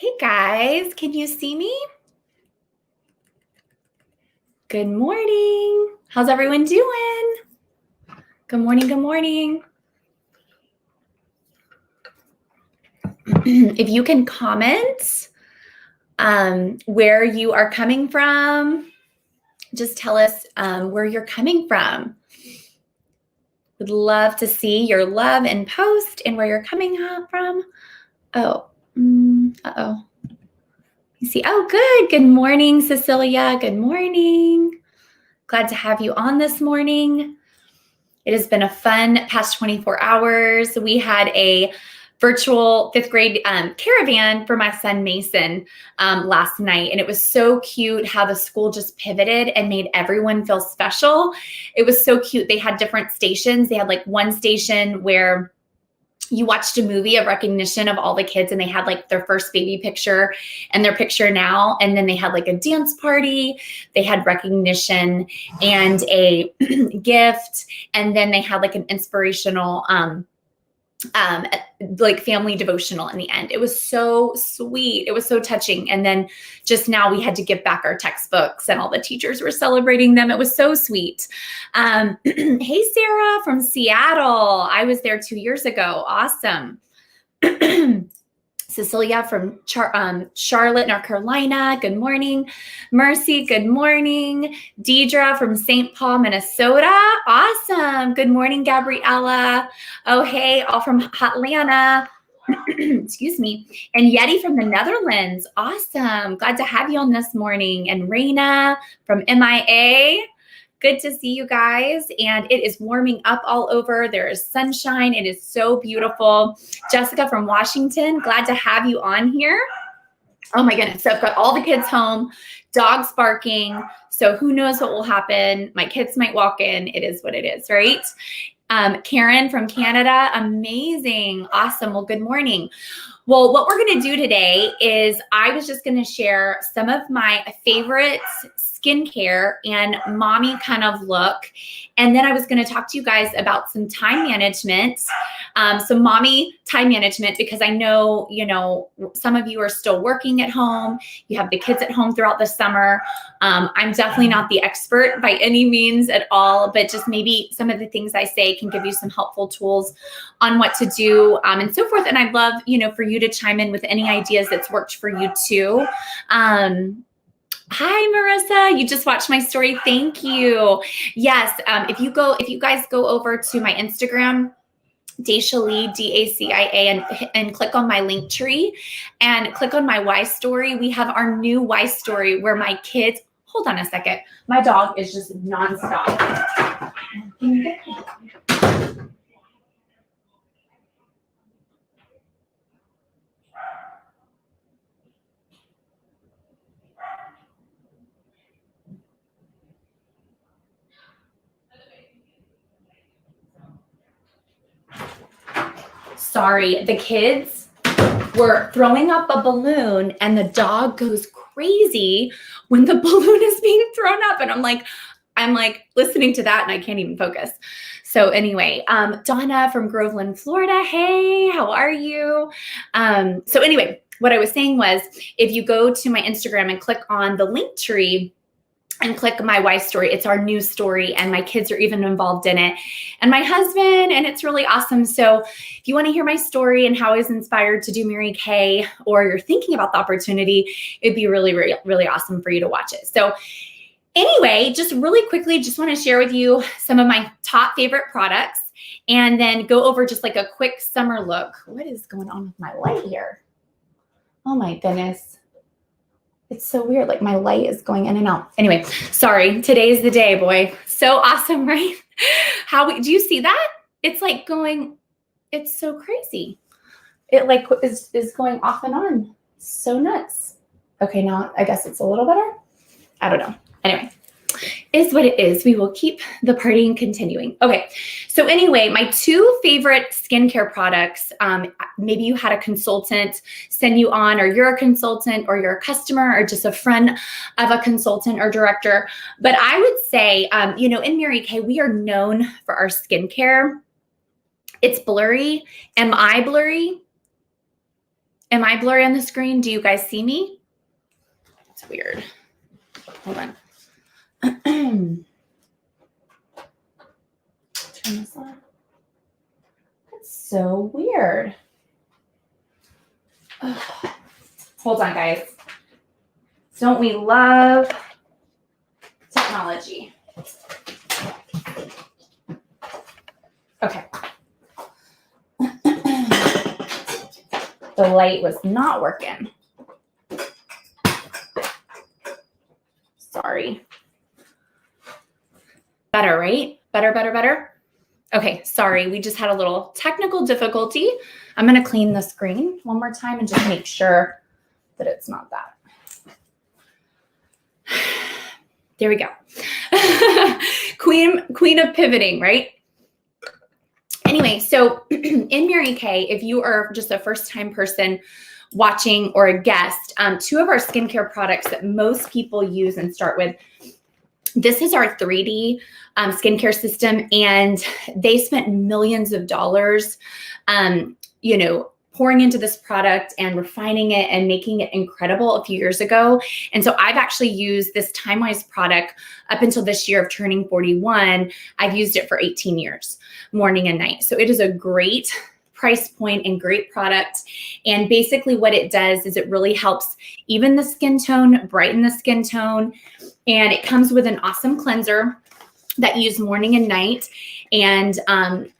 Hey guys, can you see me? Good morning. How's everyone doing? Good morning, good morning. If you can comment where you are coming from, just tell us where you're coming from. Would love to see your love and post and where you're coming from. Oh, uh-oh. You see, oh, good. Good morning, Cecilia. Good morning. Glad to have you on this morning. It has been a fun past 24 hours. We had a virtual fifth grade caravan for my son Mason last night. And it was so cute how the school just pivoted and made everyone feel special. It was so cute. They had different stations. They had like one station where you watched a movie of recognition of all the kids and they had like their first baby picture and their picture now. And then they had like a dance party, they had recognition and a gift. And then they had like an inspirational, like family devotional in the end. It was so sweet. It was so touching. And then just now we had to give back our textbooks and all the teachers were celebrating them. It was so sweet. Hey, Sarah from Seattle. I was there 2 years ago. Awesome. Cecilia from Charlotte, North Carolina. Good morning. Mercy, good morning. Deidre from St. Paul, Minnesota. Awesome. Good morning, Gabriella. Oh, hey, all from Atlanta. Excuse me. And Yeti from the Netherlands. Awesome. Glad to have you on this morning. And Raina from MIA. Good to see you guys. And it is warming up all over. There is sunshine. It is so beautiful. Jessica from Washington, glad to have you on here. Oh my goodness. So I've got all the kids home, dogs barking. So who knows what will happen? My kids might walk in. It is what it is, right? Karen from Canada, amazing. Awesome. Well, good morning. Well, what we're going to do today is I was just going to share some of my favorite skincare and mommy kind of look. And then I was going to talk to you guys about some time management, some mommy time management, because I know, some of you are still working at home. You have the kids at home throughout the summer. I'm definitely not the expert by any means at all, but just maybe some of the things I say can give you some helpful tools on what to do and so forth. And I'd love, for you to chime in with any ideas that's worked for you too. Hi, Marissa. You just watched my story. Thank you. Yes. If you guys go over to my Instagram, Dacia Lee, Dacia, and click on my link tree and click on my Y story. We have our new Y story where my kids, hold on a second. My dog is just nonstop. Sorry, the kids were throwing up a balloon and the dog goes crazy when the balloon is being thrown up. And I'm like listening to that and I can't even focus. So anyway, Donna from Groveland, Florida. Hey, how are you? So anyway, what I was saying was if you go to my Instagram and click on the link tree, and click my Y story. It's our new story and my kids are even involved in it and my husband, and it's really awesome. So if you want to hear my story and how I was inspired to do Mary Kay, or you're thinking about the opportunity, it'd be really, really, really awesome for you to watch it. So anyway, just really quickly, just want to share with you some of my top favorite products and then go over just like a quick summer look. What is going on with my light here? Oh my goodness. It's so weird. Like my light is going in and out. Anyway, sorry. Today's the day, boy. So awesome, right? Do you see that? It's like going, it's so crazy. It like is going off and on. So nuts. Okay, now I guess it's a little better. I don't know. Anyway, is what it is. We will keep the partying continuing. Okay. So anyway, my two favorite skincare products, maybe you had a consultant send you on, or you're a consultant, or you're a customer, or just a friend of a consultant or director. But I would say, in Mary Kay, we are known for our skincare. It's blurry. Am I blurry? Am I blurry on the screen? Do you guys see me? It's weird. Hold on. Turn this on. That's so weird. Ugh. Hold on, guys. Don't we love technology? Okay. The light was not working. Sorry. Better, right? Better. Okay, sorry. We just had a little technical difficulty. I'm going to clean the screen one more time and just make sure that it's not that. There we go. Queen of pivoting, right? Anyway, so in Mary Kay, if you are just a first-time person watching or a guest, 2 of our skincare products that most people use and start with, this is our 3D skincare system, and they spent millions of dollars, pouring into this product and refining it and making it incredible a few years ago. And so I've actually used this Time-Wise product up until this year of turning 41. I've used it for 18 years, morning and night. So it is a great price point and great product. And basically what it does is it really helps even the skin tone, brighten the skin tone. And it comes with an awesome cleanser that you use morning and night. And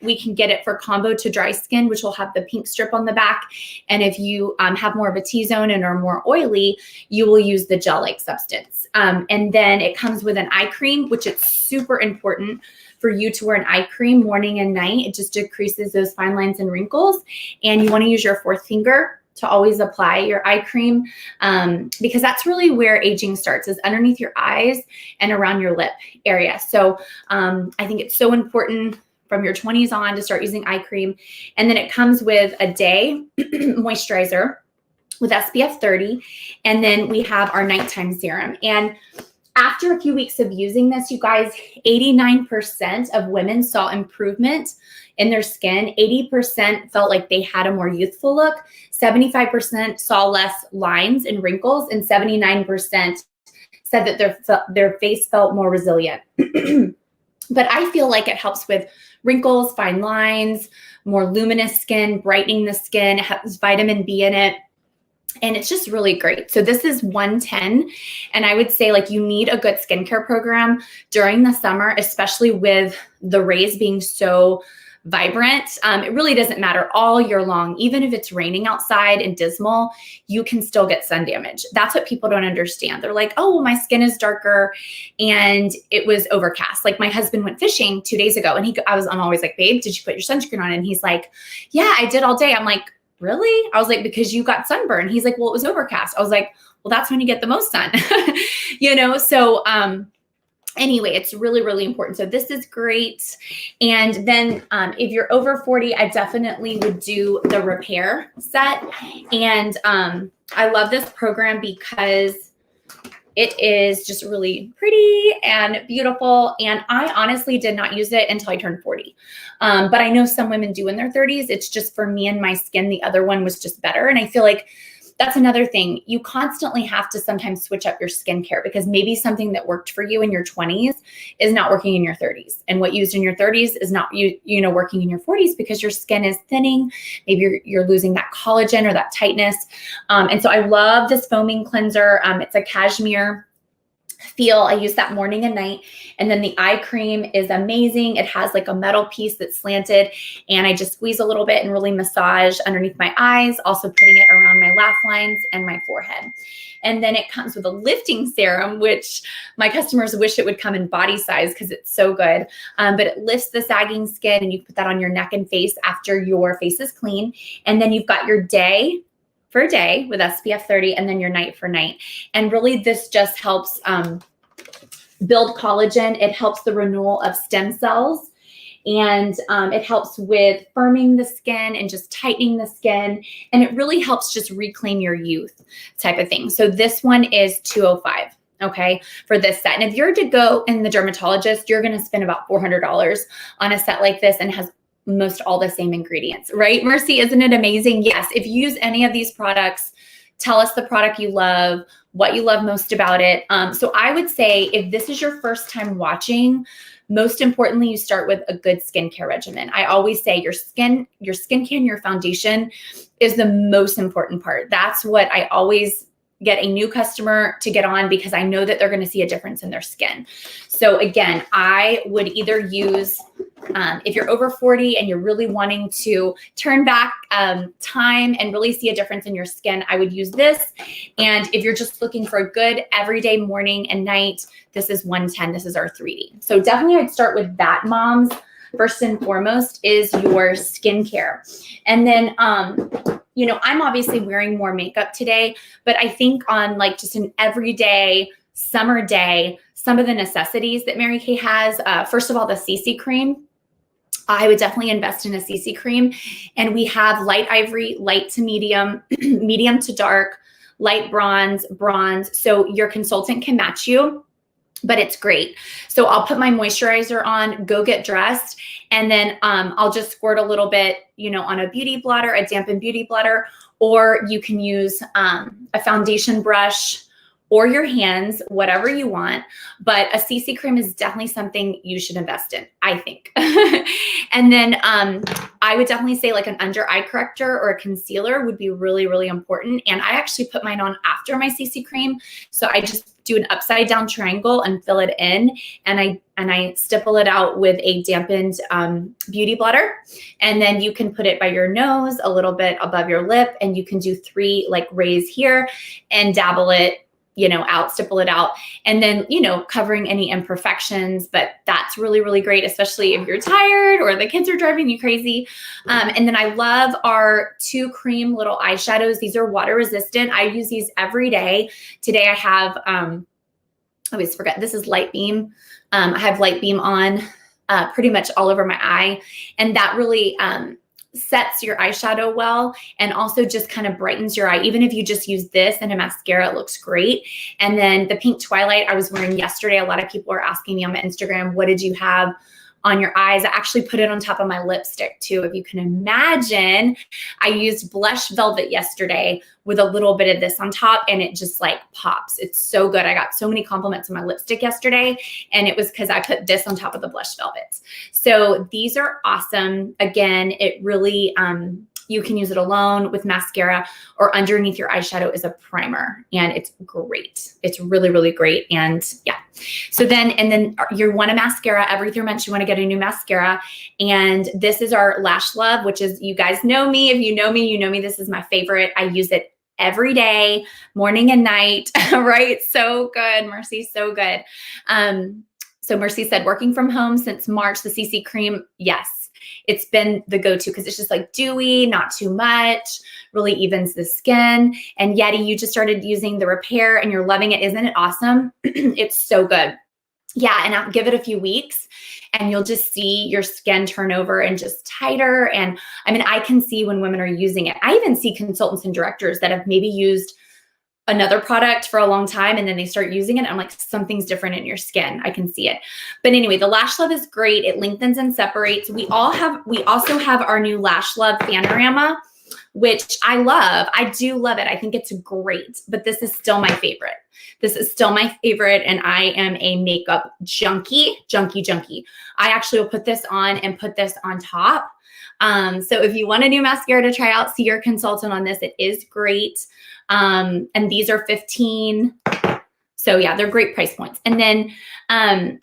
we can get it for combo to dry skin, which will have the pink strip on the back. And if you have more of a T-zone and are more oily, you will use the gel-like substance. And then it comes with an eye cream, which is super important for you to wear an eye cream morning and night. It just decreases those fine lines and wrinkles. And you want to use your 4th finger to always apply your eye cream because that's really where aging starts, is underneath your eyes and around your lip area. So I think it's so important from your 20s on to start using eye cream. And then it comes with a day moisturizer with SPF 30. And then we have our nighttime serum. And after a few weeks of using this, you guys, 89% of women saw improvement in their skin. 80% felt like they had a more youthful look. 75% saw less lines and wrinkles, and 79% said that their face felt more resilient. But I feel like it helps with wrinkles, fine lines, more luminous skin, brightening the skin. It has vitamin B in it. And it's just really great. So this is 110. And I would say like you need a good skincare program during the summer, especially with the rays being so vibrant. It really doesn't matter all year long. Even if it's raining outside and dismal, you can still get sun damage. That's what people don't understand. They're like, oh, well, my skin is darker and it was overcast. Like my husband went fishing 2 days ago and I'm always like, babe, did you put your sunscreen on? And he's like, yeah, I did all day. I'm like, really? I was like, because you got sunburn. He's like, well, it was overcast. I was like, well, that's when you get the most sun, So anyway, it's really, really important. So this is great. And then if you're over 40, I definitely would do the repair set. And I love this program because it is just really pretty and beautiful. And I honestly did not use it until I turned 40. But I know some women do in their 30s. It's just for me and my skin. The other one was just better. And I feel like that's another thing. You constantly have to sometimes switch up your skincare because maybe something that worked for you in your 20s is not working in your 30s. And what you used in your 30s is not working in your 40s because your skin is thinning. Maybe you're losing that collagen or that tightness. And so I love this foaming cleanser. It's a cashmere feel. I use that morning and night. And then the eye cream is amazing. It has like a metal piece that's slanted and I just squeeze a little bit and really massage underneath my eyes, also putting it around my laugh lines and my forehead. And then it comes with a lifting serum, which my customers wish it would come in body size because it's so good. But it lifts the sagging skin and you put that on your neck and face after your face is clean. And then you've got your day for a day with SPF 30 and then your night for night. And really this just helps build collagen. It helps the renewal of stem cells and it helps with firming the skin and just tightening the skin. And it really helps just reclaim your youth type of thing. So this one is $205. Okay, for this set. And if you're to go in the dermatologist, you're going to spend about $400 on a set like this and has almost all the same ingredients, right? Mercy, isn't it amazing? Yes. If you use any of these products, tell us the product you love, what you love most about it. So I would say if this is your first time watching, most importantly, you start with a good skincare regimen. I always say your skincare and your foundation is the most important part. That's what I always get a new customer to get on, because I know that they're going to see a difference in their skin. So again, I would either use, if you're over 40 and you're really wanting to turn back time and really see a difference in your skin, I would use this. And if you're just looking for a good everyday morning and night, this is 110. This is our 3D. So definitely I'd start with that, moms. First and foremost is your skincare. And then, you know, I'm obviously wearing more makeup today, but I think on like just an everyday summer day, some of the necessities that Mary Kay has, first of all, the CC cream. I would definitely invest in a CC cream. And we have light ivory, light to medium, medium to dark, light bronze, bronze. So your consultant can match you, but it's great. So I'll put my moisturizer on, go get dressed, and then I'll just squirt a little bit, you know, on a beauty blotter, a dampened beauty blotter, or you can use a foundation brush or your hands, whatever you want. But a CC cream is definitely something you should invest in, I think. And then I would definitely say like an under eye corrector or a concealer would be really, really important. And I actually put mine on after my CC cream. So I just do an upside down triangle and fill it in. And I stipple it out with a dampened beauty blotter. And then you can put it by your nose, a little bit above your lip, and you can do 3 like rays here and dabble it, you know, out, stipple it out, and then, you know, covering any imperfections. But that's really, really great, especially if you're tired or the kids are driving you crazy. And then I love our 2 cream little eyeshadows. These are water resistant. I use these every day. Today I have, I always forget, this is Light Beam. I have Light Beam on pretty much all over my eye. And that really, sets your eyeshadow well, and also just kind of brightens your eye. Even if you just use this and a mascara, it looks great. And then the pink Twilight I was wearing yesterday, a lot of people are asking me on my Instagram, what did you have on your eyes? I actually put it on top of my lipstick too. If you can imagine, I used Blush Velvet yesterday with a little bit of this on top, and it just like pops. It's so good. I got so many compliments on my lipstick yesterday, and it was because I put this on top of the Blush Velvet. So these are awesome. Again, it really, you can use it alone with mascara, or underneath your eyeshadow is a primer, and it's great. It's really, really great. And yeah. So then, and then you want a mascara every 3 months, you want to get a new mascara. And this is our Lash Love, which is, you guys know me. If you know me, you know me. This is my favorite. I use it every day, morning and night, right? So good, Mercy, so good. So Mercy said, working from home since March, the CC cream, yes, it's been the go-to because it's just like dewy, not too much, really evens the skin. And Yeti, you just started using the repair and you're loving it. Isn't it awesome? It's so good. Yeah, and I'll give it a few weeks and you'll just see your skin turn over and just tighter. And I mean, I can see when women are using it. I even see consultants and directors that have maybe used another product for a long time and then they start using it. I'm like, something's different in your skin. I can see it. But anyway, the Lash Love is great. It lengthens and separates. We also have our new Lash Love Panorama, which I love. I do love it. I think it's great, but this is still my favorite. This is still my favorite, and I am a makeup junkie. I actually will put this on and put this on top. So if you want a new mascara to try out, see your consultant on this. It is great. And these are $15. So yeah, they're great price points. And then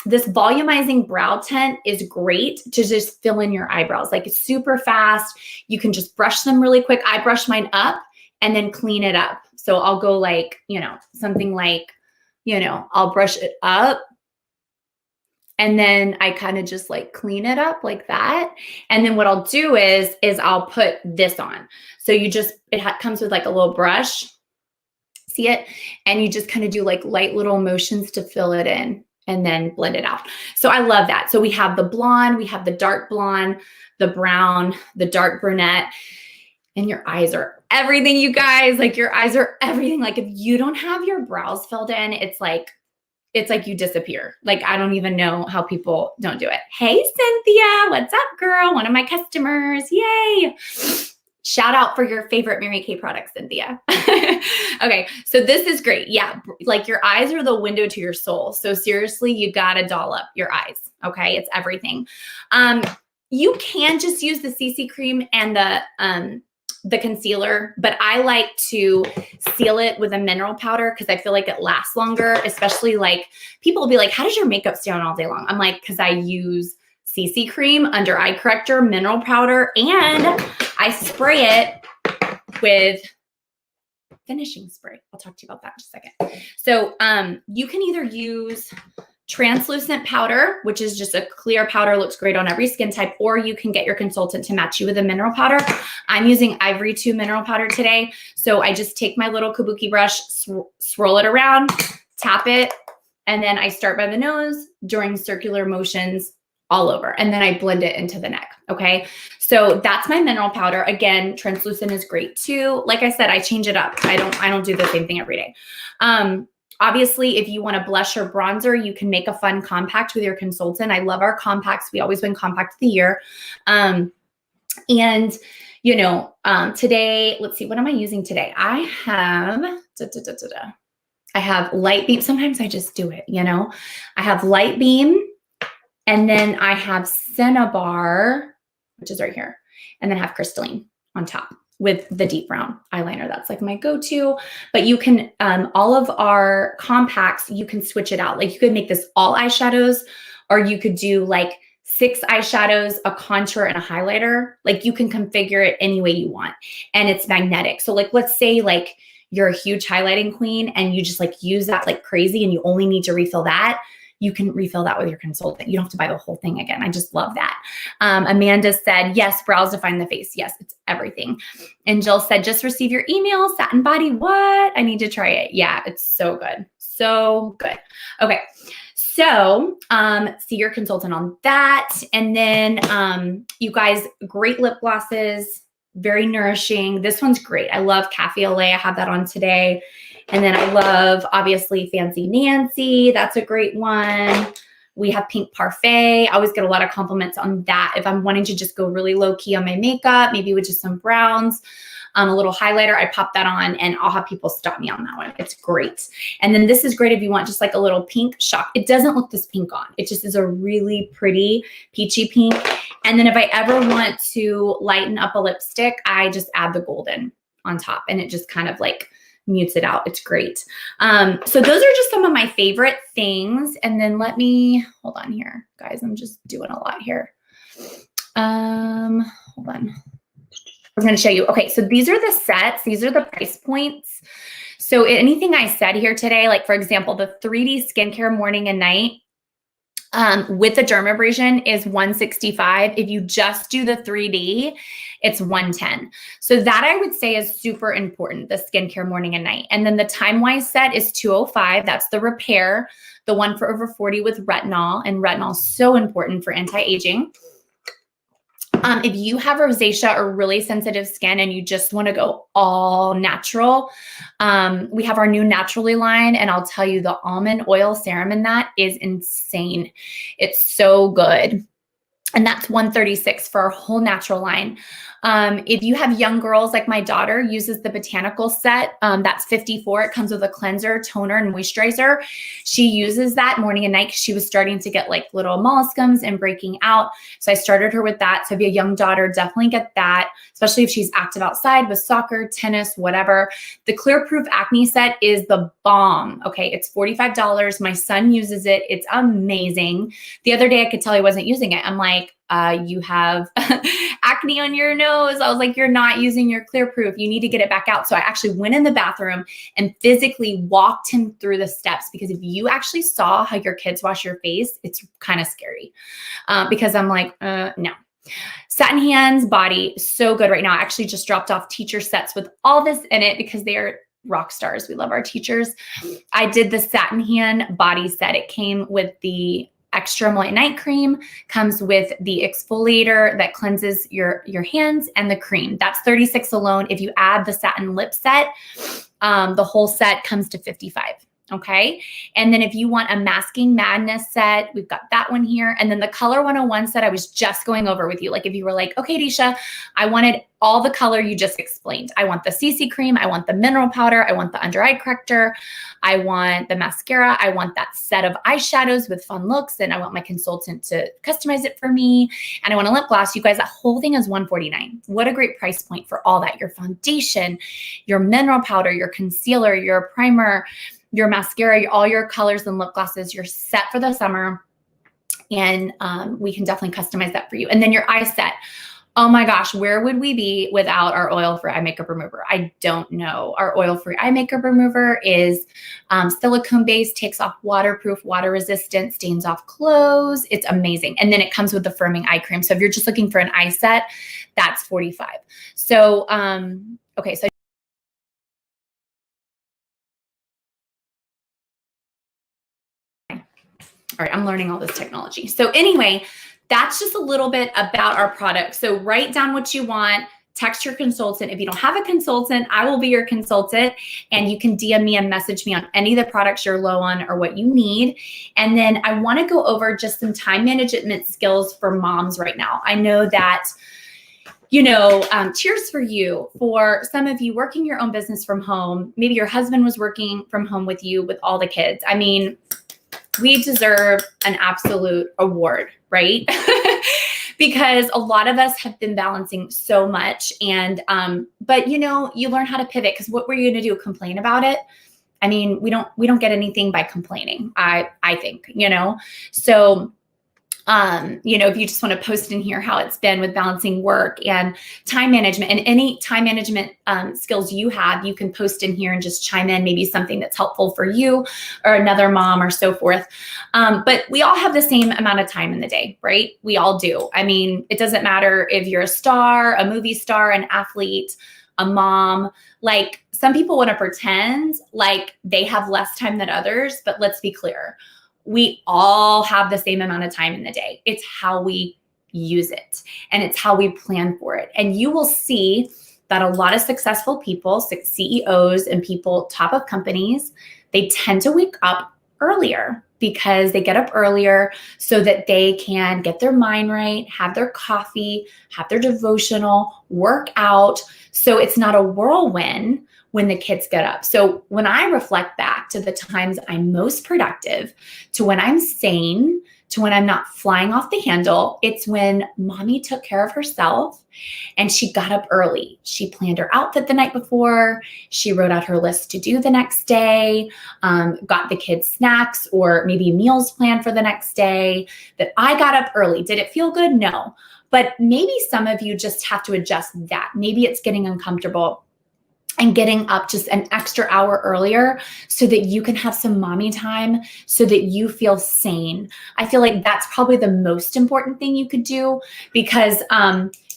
this volumizing brow tint is great to just fill in your eyebrows. Like it's super fast. You can just brush them really quick. I brush mine up and then clean it up. So I'll go like, you know, something like, you know, I'll brush it up and then I kind of just like clean it up like that. And then what I'll do is I'll put this on. So you just, comes with like a little brush, see it? And you just kind of do like light little motions to fill it in and then blend it out. So I love that. So we have the blonde, we have the dark blonde, the brown, the dark brunette, and your eyes are everything, you guys. Like your eyes are everything. Like if you don't have your brows filled in, it's like, it's like you disappear. Like, I don't even know how people don't do it. Hey, Cynthia, what's up, girl? One of my customers. Yay. Shout out for your favorite Mary Kay product, Cynthia. Okay, so this is great. Yeah, like your eyes are the window to your soul. So seriously, you gotta doll up your eyes. Okay, it's everything. You can just use the CC cream and the concealer, but I like to seal it with a mineral powder because I feel like it lasts longer, especially like people will be like, how does your makeup stay on all day long? I'm like, because I use CC cream, under eye corrector, mineral powder, and I spray it with finishing spray. I'll talk to you about that in just a second. So you can either use translucent powder, which is just a clear powder, looks great on every skin type, or you can get your consultant to match you with a mineral powder. I'm using Ivory 2 mineral powder today. So I just take my little kabuki brush, swirl it around, tap it, and then I start by the nose during circular motions all over. And then I blend it into the neck. Okay. So that's my mineral powder. Again, translucent is great too. Like I said, I change it up. I don't do the same thing every day. Obviously, if you want a blush or bronzer, you can make a fun compact with your consultant. I love our compacts. We always win compact of the year. And you know, today, let's see, what am I using today? I have Light Beam. Sometimes I just do it, you know, I have Light Beam. And then I have Cinnabar, which is right here. And then I have Crystalline on top with the deep brown eyeliner. That's like my go-to. But you can, all of our compacts, you can switch it out. Like you could make this all eyeshadows, or you could do like 6 eyeshadows, a contour, and a highlighter. Like you can configure it any way you want. And it's magnetic. So like, let's say like you're a huge highlighting queen and you just like use that like crazy and you only need to refill that. You can refill that with your consultant. You don't have to buy the whole thing again. I just love that. Amanda said, yes, brows define the face. Yes, it's everything. And Jill said, just receive your email, Satin Body. What? I need to try it. Yeah, it's so good. So good. Okay. So see your consultant on that. And then you guys, great lip glosses, very nourishing. This one's great. I love Cafe Au Lait. I have that on today. And then I love, obviously, Fancy Nancy. That's a great one. We have Pink Parfait. I always get a lot of compliments on that. If I'm wanting to just go really low key on my makeup, maybe with just some browns, a little highlighter, I pop that on and I'll have people stop me on that one. It's great. And then this is great if you want just like a little pink shock. It doesn't look this pink on. It just is a really pretty peachy pink. And then if I ever want to lighten up a lipstick, I just add the golden on top and it just kind of like mutes it out. It's great. So those are just some of my favorite things. And then let me, hold on here, guys. I'm just doing a lot here. Hold on. I'm going to show you. Okay. So these are the sets. These are the price points. So anything I said here today, like for example, the 3D skincare morning and night, with the dermabrasion is $165. If you just do the 3D, it's $110. So that I would say is super important, the skincare morning and night. And then the time-wise set is $205. That's the repair, the one for over 40 with retinol. And retinol is so important for anti-aging. If you have rosacea or really sensitive skin and you just want to go all natural, we have our new Naturally line, and I'll tell you the almond oil serum in that is insane. It's so good. And that's $136 for our whole natural line. If you have young girls, like my daughter uses the botanical set, that's $54. It comes with a cleanser, toner, and moisturizer. She uses that morning and night because she was starting to get like little molluscums and breaking out. So I started her with that. So if you have a young daughter, definitely get that, especially if she's active outside with soccer, tennis, whatever. The Clear Proof Acne set is the bomb. Okay, it's $45. My son uses it. It's amazing. The other day I could tell he wasn't using it. I'm like, you have acne on your nose. I was like, you're not using your Clear Proof. You need to get it back out. So I actually went in the bathroom and physically walked him through the steps, because if you actually saw how your kids wash your face, it's kind of scary, because I'm like, no. Satin Hands Body, so good right now. I actually just dropped off teacher sets with all this in it because they are rock stars. We love our teachers. I did the Satin Hand Body set. It came with the extra moist night cream, comes with the exfoliator that cleanses your hands, and the cream. That's $36 alone. If you add the satin lip set, the whole set comes to $55. Okay. And then if you want a Masking Madness set, we've got that one here. And then the Color 101 set I was just going over with you. Like if you were like, okay, Dacia, I wanted all the color you just explained. I want the CC cream. I want the mineral powder. I want the under eye corrector. I want the mascara. I want that set of eyeshadows with fun looks. And I want my consultant to customize it for me. And I want a lip gloss. You guys, that whole thing is $149. What a great price point for all that. Your foundation, your mineral powder, your concealer, your primer, your mascara, all your colors and lip glosses. You're set for the summer. And we can definitely customize that for you. And then your eye set. Oh my gosh, where would we be without our oil-free eye makeup remover? I don't know. Our oil-free eye makeup remover is silicone-based, takes off waterproof, water-resistant, stains off clothes. It's amazing. And then it comes with the firming eye cream. So if you're just looking for an eye set, that's $45. So, okay, so all right, I'm learning all this technology. So anyway, that's just a little bit about our product. So write down what you want, text your consultant. If you don't have a consultant, I will be your consultant, and you can DM me and message me on any of the products you're low on or what you need. And then I want to go over just some time management skills for moms right now. I know that, you know, cheers for you. For some of you working your own business from home, maybe your husband was working from home with you with all the kids. I mean, we deserve an absolute award, right? Because a lot of us have been balancing so much. And, but you know, you learn how to pivot, because what were you going to do? Complain about it? I mean, we don't get anything by complaining. I think, you know, so, you know, if you just want to post in here how it's been with balancing work and time management, and any time management skills you have, you can post in here and just chime in maybe something that's helpful for you or another mom or so forth. But we all have the same amount of time in the day, right? We all do. I mean, it doesn't matter if you're a star, a movie star, an athlete, a mom. Like, some people want to pretend like they have less time than others, but let's be clear. We all have the same amount of time in the day. It's how we use it, and it's how we plan for it. And you will see that a lot of successful people, CEOs and people top of companies, they tend to wake up earlier, because they get up earlier so that they can get their mind right, have their coffee, have their devotional, work out. So it's not a whirlwind when the kids get up. So when I reflect back to the times I'm most productive, to when I'm sane, to when I'm not flying off the handle, it's when mommy took care of herself and she got up early. She planned her outfit the night before. She wrote out her list to do the next day, got the kids snacks or maybe meals planned for the next day. That I got up early. Did it feel good? No. But maybe some of you just have to adjust that. Maybe it's getting uncomfortable and getting up just an extra hour earlier so that you can have some mommy time, so that you feel sane. I feel like that's probably the most important thing you could do, because,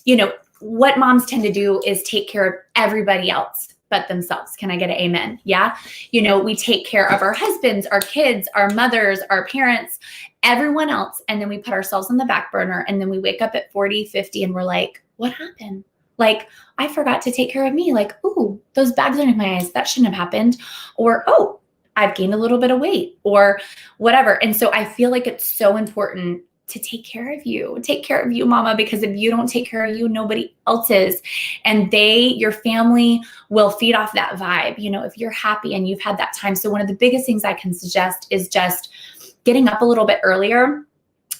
you know, what moms tend to do is take care of everybody else but themselves. Can I get an amen? Yeah. You know, we take care of our husbands, our kids, our mothers, our parents, everyone else. And then we put ourselves on the back burner, and then we wake up at 40, 50 and we're like, what happened? Like, I forgot to take care of me. Like, ooh, those bags under my eyes, that shouldn't have happened. Or, oh, I've gained a little bit of weight, or whatever. And so I feel like it's so important to take care of you. Take care of you, mama, because if you don't take care of you, nobody else is. And your family will feed off that vibe, you know, if you're happy and you've had that time. So one of the biggest things I can suggest is just getting up a little bit earlier.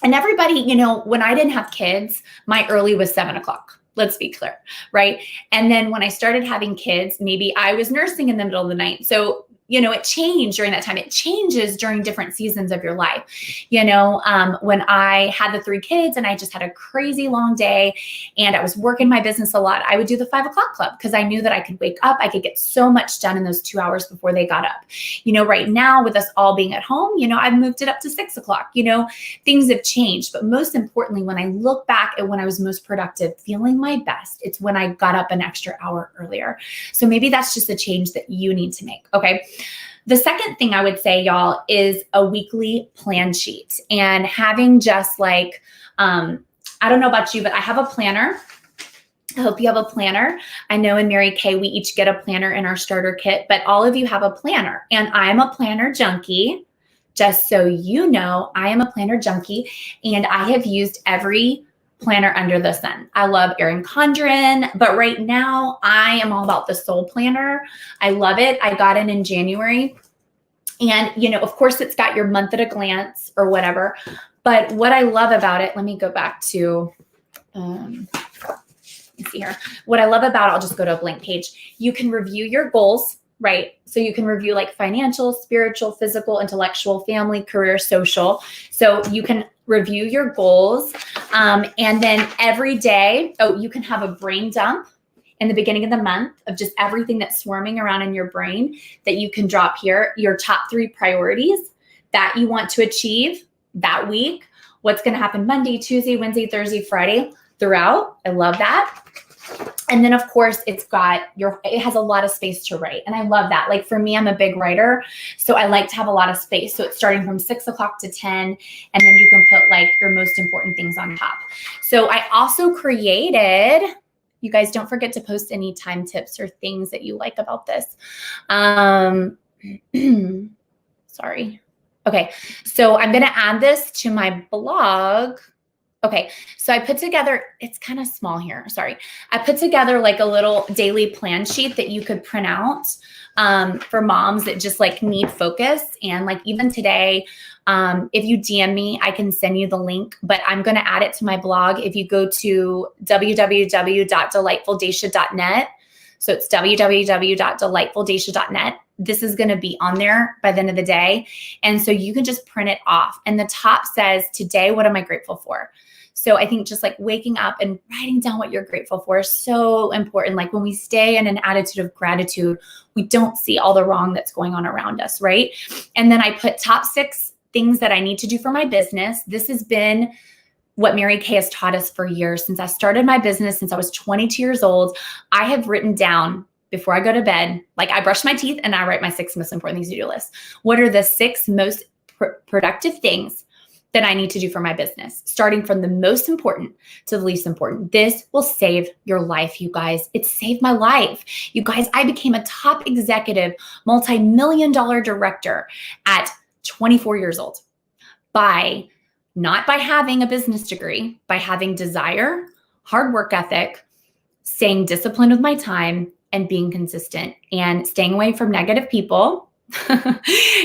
And everybody, you know, when I didn't have kids, my early was 7 o'clock. Let's be clear, right? And then when I started having kids, maybe I was nursing in the middle of the night. So, you know, it changed during that time. It changes during different seasons of your life. You know, when I had the 3 kids and I just had a crazy long day and I was working my business a lot, I would do the 5 o'clock club, because I knew that I could wake up. I could get so much done in those 2 hours before they got up. You know, right now with us all being at home, you know, I've moved it up to 6 o'clock. You know, things have changed. But most importantly, when I look back at when I was most productive, feeling my best, it's when I got up an extra hour earlier. So maybe that's just a change that you need to make. Okay. The second thing I would say, y'all, is a weekly plan sheet, and having just like, I don't know about you, but I have a planner I hope you have a planner. I know in Mary Kay, we each get a planner in our starter kit, but all of you have a planner, and I'm a planner junkie. Just so you know, I am a planner junkie, and I have used every planner under the sun. I love Erin Condren, but right now I am all about the Soul Planner. I love it. I got it in January. And, you know, of course, it's got your month at a glance or whatever. But what I love about it, let me go back to, let me see here. What I love about it, I'll just go to a blank page. You can review your goals, right? So you can review like financial, spiritual, physical, intellectual, family, career, social. So you can review your goals. And then every day, you can have a brain dump in the beginning of the month of just everything that's swarming around in your brain that you can drop here, your top 3 priorities that you want to achieve that week, what's going to happen Monday, Tuesday, Wednesday, Thursday, Friday throughout. I love that. And then of course it has a lot of space to write. And I love that. Like for me, I'm a big writer, so I like to have a lot of space. So it's starting from 6 o'clock to 10, and then you can put like your most important things on top. So I also created, you guys don't forget to post any time tips or things that you like about this. Sorry. Okay, so I'm going to add this to my blog. Okay, so I put together, it's kind of small here, sorry. I put together like a little daily plan sheet that you could print out for moms that just like need focus. And like even today, if you DM me, I can send you the link, but I'm going to add it to my blog. If you go to www.delightfuldacia.net, so it's www.delightfuldacia.net. This is going to be on there by the end of the day. And so you can just print it off. And the top says, today, what am I grateful for? So I think just like waking up and writing down what you're grateful for is so important. Like when we stay in an attitude of gratitude, we don't see all the wrong that's going on around us, right? And then I put top 6 things that I need to do for my business. This has been what Mary Kay has taught us for years. Since I started my business, since I was 22 years old, I have written down before I go to bed, like I brush my teeth and I write my 6 most important things to do list. What are the 6 most productive things that I need to do for my business, starting from the most important to the least important? This will save your life, you guys. It saved my life. You guys, I became a top executive, multi-million-dollar director at 24 years old not by having a business degree, by having desire, hard work ethic, staying disciplined with my time, and being consistent and staying away from negative people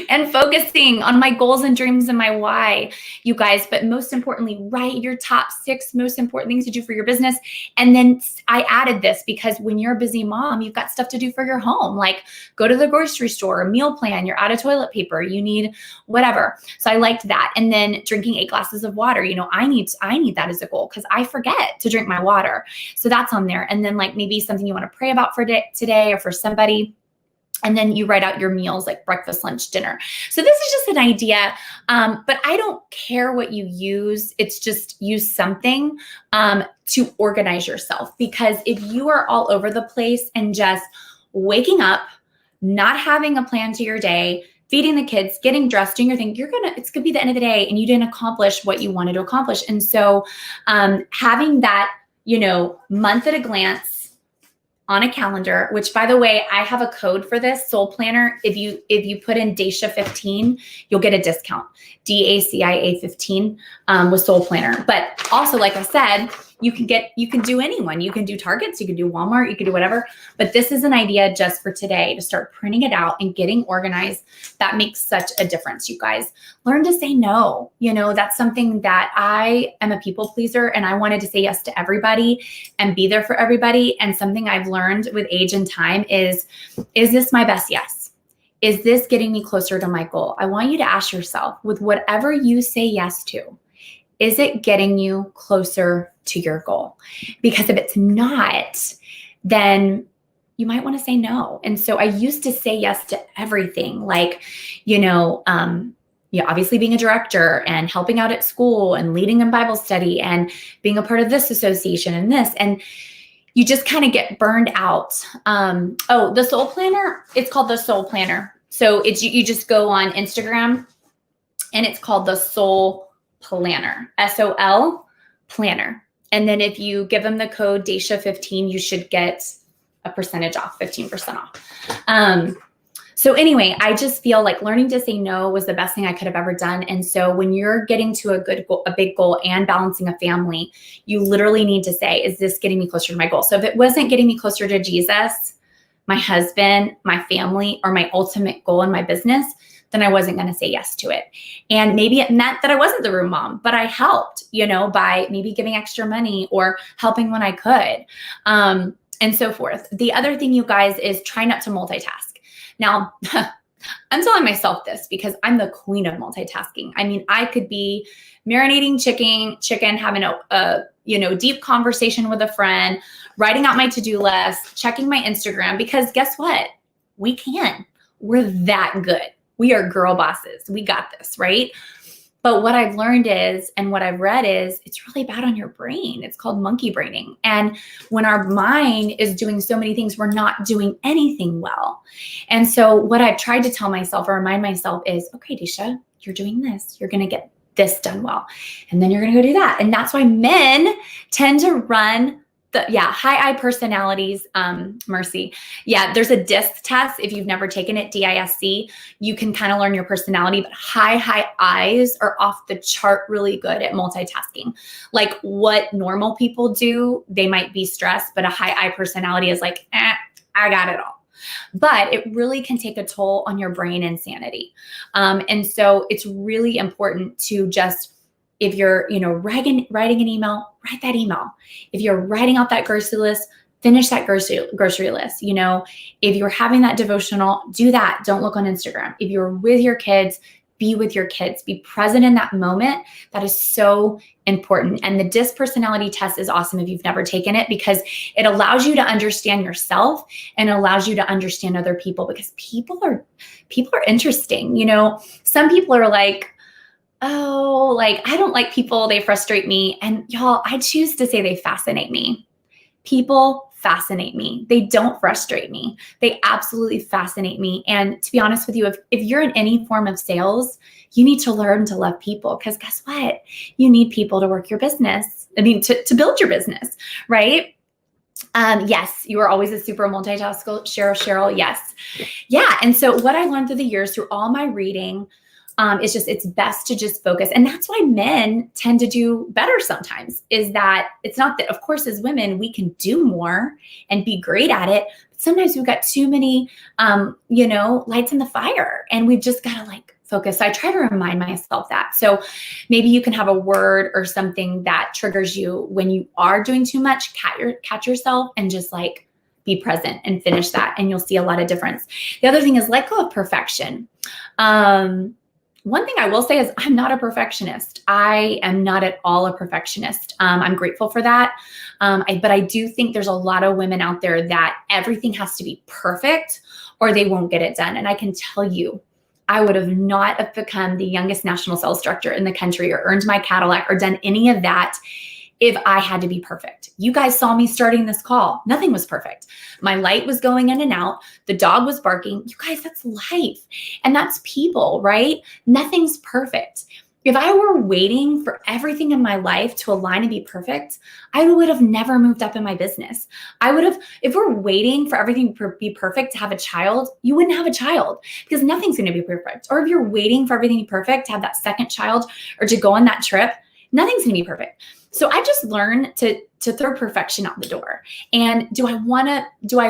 and focusing on my goals and dreams and my why, you guys. But most importantly, write your top 6 most important things to do for your business. And then I added this because when you're a busy mom, you've got stuff to do for your home, like go to the grocery store, a meal plan, you're out of toilet paper, you need whatever. So I liked that. And then drinking 8 glasses of water, you know, I need that as a goal because I forget to drink my water. So that's on there. And then like maybe something you want to pray about for today or for somebody. And then you write out your meals like breakfast, lunch, dinner. So this is just an idea, but I don't care what you use. It's just use something to organize yourself. Because if you are all over the place and just waking up, not having a plan to your day, feeding the kids, getting dressed, doing your thing, it's gonna be the end of the day and you didn't accomplish what you wanted to accomplish. And so having that, you know, month at a glance on a calendar, which by the way, I have a code for this Soul Planner. If you put in Dacia 15, you'll get a discount. DACIA 15 with Soul Planner. But also, like I said, you can do anyone. You can do Targets, you can do Walmart, you can do whatever. But this is an idea just for today to start printing it out and getting organized. That makes such a difference, you guys. Learn to say no. You know, that's something that I am a people pleaser and I wanted to say yes to everybody and be there for everybody. And something I've learned with age and time is this my best yes? Is this getting me closer to my goal? I want you to ask yourself, with whatever you say yes to, is it getting you closer to your goal? Because if it's not, then you might want to say no. And so I used to say yes to everything, like, you know, obviously being a director and helping out at school and leading in Bible study and being a part of this association and this. And you just kind of get burned out. The Soul Planner, it's called the Soul Planner. So you just go on Instagram and it's called the Soul Planner, SOL Planner. And then if you give them the code Dacia15, you should get a percentage off, 15% off. So anyway, I just feel like learning to say no was the best thing I could have ever done. And so when you're getting to a good goal, a big goal, and balancing a family, you literally need to say, is this getting me closer to my goal? So if it wasn't getting me closer to Jesus, my husband, my family, or my ultimate goal in my business, then I wasn't going to say yes to it. And maybe it meant that I wasn't the room mom, but I helped, by maybe giving extra money or helping when I could, and so forth. The other thing, you guys, is try not to multitask. Now, I'm telling myself this because I'm the queen of multitasking. I mean, I could be marinating chicken, having a deep conversation with a friend, writing out my to-do list, checking my Instagram, because guess what? We can. We're that good. We are girl bosses. We got this, right? But what I've learned is, and what I've read is, it's really bad on your brain. It's called monkey braining. And when our mind is doing so many things, we're not doing anything well. And so what I've tried to tell myself or remind myself is, okay, Dacia, you're doing this. You're going to get this done well. And then you're going to go do that. And that's why men tend to run high I personalities, Mercy. Yeah, there's a DISC test. If you've never taken it, DISC, you can kind of learn your personality, but high I's are off the chart really good at multitasking. Like what normal people do, they might be stressed, but a high I personality is like, I got it all. But it really can take a toll on your brain and sanity. And so it's really important to just, if you're, writing an email, write that email. If you're writing out that grocery list, finish that grocery list. If you're having that devotional, do that. Don't look on Instagram. If you're with your kids, be with your kids. Be present in that moment. That is so important. And the DISC personality test is awesome if you've never taken it, because it allows you to understand yourself and allows you to understand other people, because people are interesting. Some people are like, oh, like, I don't like people. They frustrate me. And y'all, I choose to say they fascinate me. People fascinate me. They don't frustrate me. They absolutely fascinate me. And to be honest with you, if you're in any form of sales, you need to learn to love people, because guess what? You need people to work your business. I mean, to build your business, right? Yes, you are always a super multitasker, Cheryl. Yes. Yeah. And so what I learned through the years, through all my reading, it's best to just focus. And that's why men tend to do better sometimes, is that it's not that, of course, as women, we can do more and be great at it. But sometimes we've got too many, lights in the fire, and we've just got to focus. So I try to remind myself that. So maybe you can have a word or something that triggers you when you are doing too much, catch yourself and just be present and finish that. And you'll see a lot of difference. The other thing is let go of perfection. One thing I will say is I'm not a perfectionist. I am not at all a perfectionist. I'm grateful for that. But I do think there's a lot of women out there that everything has to be perfect or they won't get it done. And I can tell you, I would have not have become the youngest national sales director in the country or earned my Cadillac or done any of that if I had to be perfect. You guys saw me starting this call. Nothing was perfect. My light was going in and out. The dog was barking. You guys, that's life. And that's people, right? Nothing's perfect. If I were waiting for everything in my life to align and be perfect, I would have never moved up in my business. If we're waiting for everything to be perfect to have a child, you wouldn't have a child, because nothing's going to be perfect. Or if you're waiting for everything to be perfect to have that second child or to go on that trip, nothing's going to be perfect. So I just learned to throw perfection out the door. And do I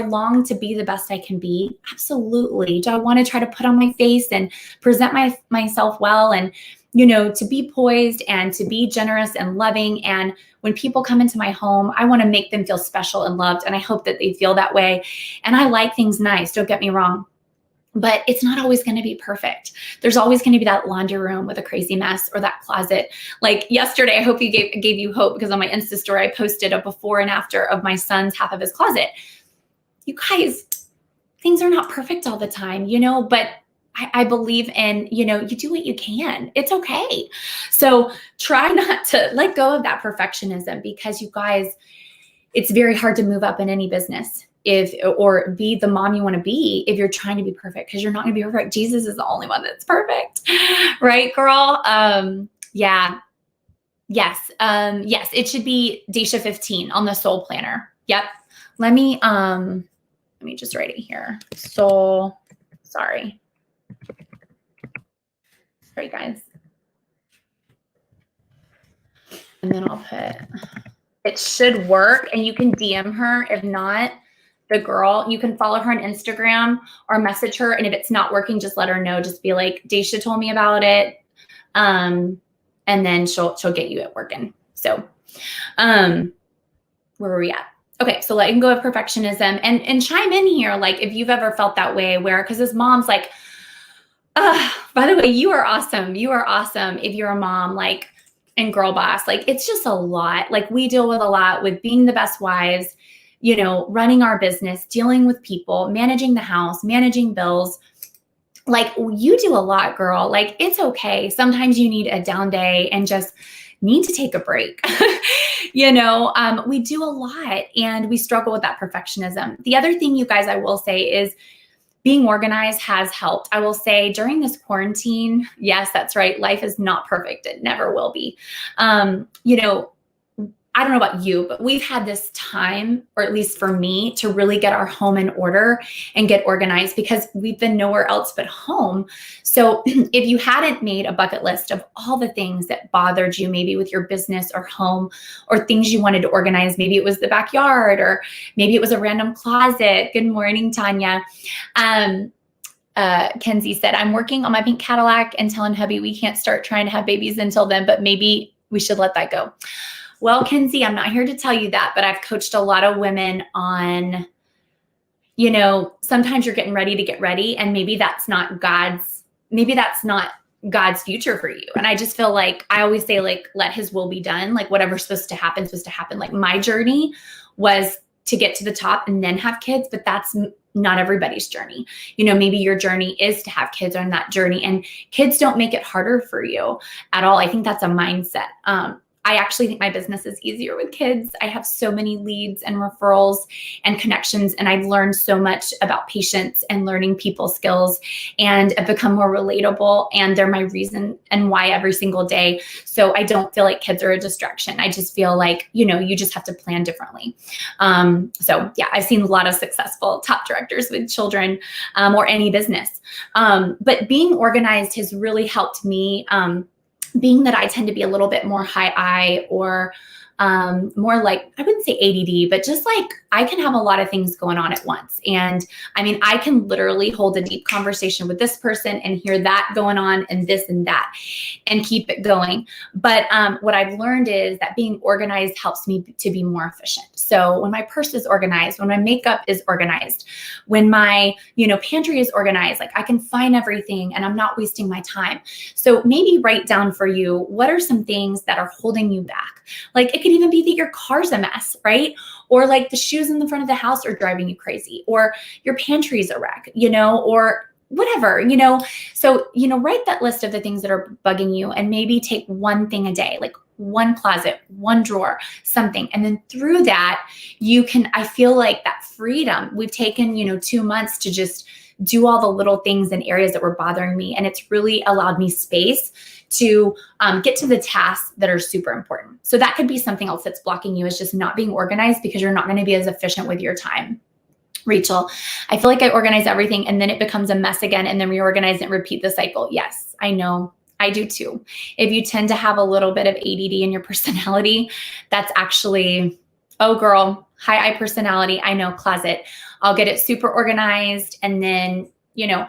long to be the best I can be? Absolutely. Do I want to try to put on my face and present myself well and, to be poised and to be generous and loving? And when people come into my home, I want to make them feel special and loved. And I hope that they feel that way. And I like things nice. Don't get me wrong. But it's not always going to be perfect. There's always going to be that laundry room with a crazy mess, or that closet. Like yesterday, I hope you gave you hope, because on my Insta story, I posted a before and after of my son's half of his closet. You guys, things are not perfect all the time, but I believe in, you do what you can. It's okay. So try not to let go of that perfectionism, because you guys, it's very hard to move up in any business or be the mom you want to be if you're trying to be perfect, because you're not going to be perfect. Jesus is the only one that's perfect. Right, girl? Yeah. Yes. Yes, it should be Dacia 15 on the Soul Planner. Yep. Let me just write it here. Soul, sorry. Sorry, guys. And then I'll put, it should work, and you can DM her. If not, the girl, you can follow her on Instagram or message her. And if it's not working, just let her know. Just be like, Dacia told me about it. And then she'll get you it working. So, where were we at? Okay, so letting go of perfectionism, and chime in here, like if you've ever felt that way, where, because as moms, like, by the way, you are awesome. You are awesome if you're a mom, like, and girl boss. Like, it's just a lot. Like, we deal with a lot with being the best wives, you know, running our business, dealing with people, managing the house, managing bills. Like, you do a lot, girl. Like, it's okay. Sometimes you need a down day and just need to take a break. You know, we do a lot, and we struggle with that perfectionism. The other thing, you guys, I will say is being organized has helped. I will say during this quarantine, yes, that's right. Life is not perfect. It never will be. You know, I don't know about you, but we've had this time, or at least for me, to really get our home in order and get organized, because we've been nowhere else but home. So if you hadn't made a bucket list of all the things that bothered you, maybe with your business or home, or things you wanted to organize, maybe it was the backyard, or maybe it was a random closet. Good morning, Tanya. Kenzie said, I'm working on my pink Cadillac and telling hubby we can't start trying to have babies until then, but maybe we should let that go. Well, Kenzie, I'm not here to tell you that, but I've coached a lot of women on, you know, sometimes you're getting ready to get ready, and maybe that's not God's future for you. And I just feel like, I always say, like, let his will be done. Like, whatever's supposed to happen, supposed to happen. Like, my journey was to get to the top and then have kids, but that's not everybody's journey. You know, maybe your journey is to have kids on that journey, and kids don't make it harder for you at all. I think that's a mindset. I actually think my business is easier with kids. I have so many leads and referrals and connections, and I've learned so much about patience and learning people skills, and I've become more relatable, and they're my reason and why every single day. So I don't feel like kids are a distraction. I just feel like, you know, you just have to plan differently. So yeah, I've seen a lot of successful top directors with children, or any business. But being organized has really helped me, being that I tend to be a little bit more high I, or more like, I wouldn't say ADD, but just like, I can have a lot of things going on at once. And I mean, I can literally hold a deep conversation with this person and hear that going on and this and that and keep it going. But what I've learned is that being organized helps me to be more efficient. So when my purse is organized, when my makeup is organized, when my, you know, pantry is organized, like, I can find everything and I'm not wasting my time. So maybe write down for you, what are some things that are holding you back? Like, it could even be that your car's a mess, right? Or like the shoes in the front of the house are driving you crazy, or your pantry's a wreck, you know, or whatever, you know. So, you know, write that list of the things that are bugging you, and maybe take one thing a day, like one closet, one drawer, something. And then through that, you can, I feel like that freedom, we've taken, you know, 2 months to just do all the little things in areas that were bothering me. And it's really allowed me space to get to the tasks that are super important. So that could be something else that's blocking you, is just not being organized, because you're not going to be as efficient with your time. Rachel, I feel like I organize everything and then it becomes a mess again, and then reorganize and repeat the cycle. Yes, I know. I do too. If you tend to have a little bit of ADD in your personality, that's actually, oh girl, high I personality. I know, closet. I'll get it super organized. And then, you know,